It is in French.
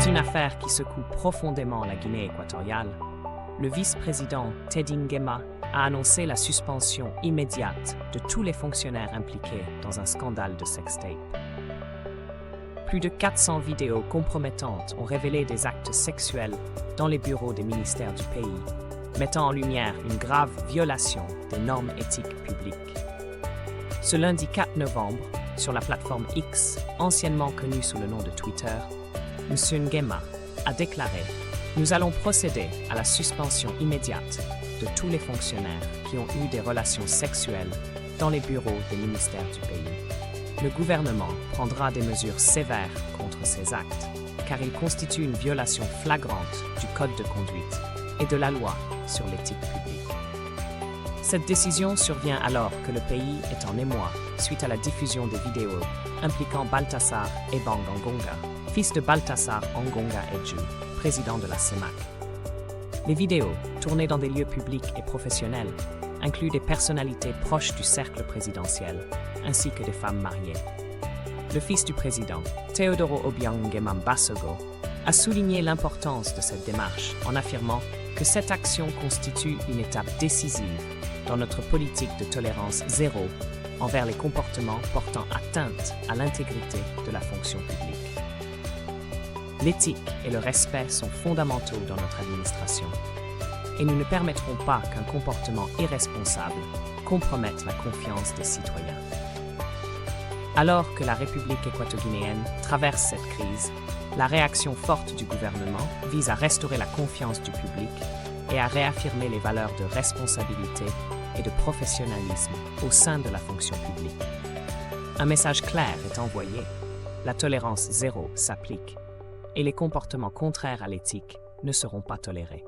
une affaire qui secoue profondément la Guinée équatoriale, le vice-président Teddy Nguema a annoncé la suspension immédiate de tous les fonctionnaires impliqués dans un scandale de sextape. Plus de 400 vidéos compromettantes ont révélé des actes sexuels dans les bureaux des ministères du pays, mettant en lumière une grave violation des normes éthiques publiques. Ce lundi 4 novembre, sur la plateforme X, anciennement connue sous le nom de Twitter, M. Nguema a déclaré « Nous allons procéder à la suspension immédiate de tous les fonctionnaires qui ont eu des relations sexuelles dans les bureaux des ministères du pays. Le gouvernement prendra des mesures sévères contre ces actes, car ils constituent une violation flagrante du code de conduite et de la loi sur l'éthique publique. » Cette décision survient alors que le pays est en émoi suite à la diffusion des vidéos impliquant Baltasar Ebang Engonga, fils de Baltasar Engonga Edju, président de la CEMAC. Les vidéos, tournées dans des lieux publics et professionnels, incluent des personnalités proches du cercle présidentiel, ainsi que des femmes mariées. Le fils du président, Teodoro Obiang Nguema Mbasogo, a souligné l'importance de cette démarche en affirmant que cette action constitue une étape décisive dans notre politique de tolérance zéro envers les comportements portant atteinte à l'intégrité de la fonction publique. L'éthique et le respect sont fondamentaux dans notre administration, et nous ne permettrons pas qu'un comportement irresponsable compromette la confiance des citoyens. Alors que la République équato-guinéenne traverse cette crise, la réaction forte du gouvernement vise à restaurer la confiance du public et à réaffirmer les valeurs de responsabilité et de professionnalisme au sein de la fonction publique. Un message clair est envoyé, la tolérance zéro s'applique et les comportements contraires à l'éthique ne seront pas tolérés.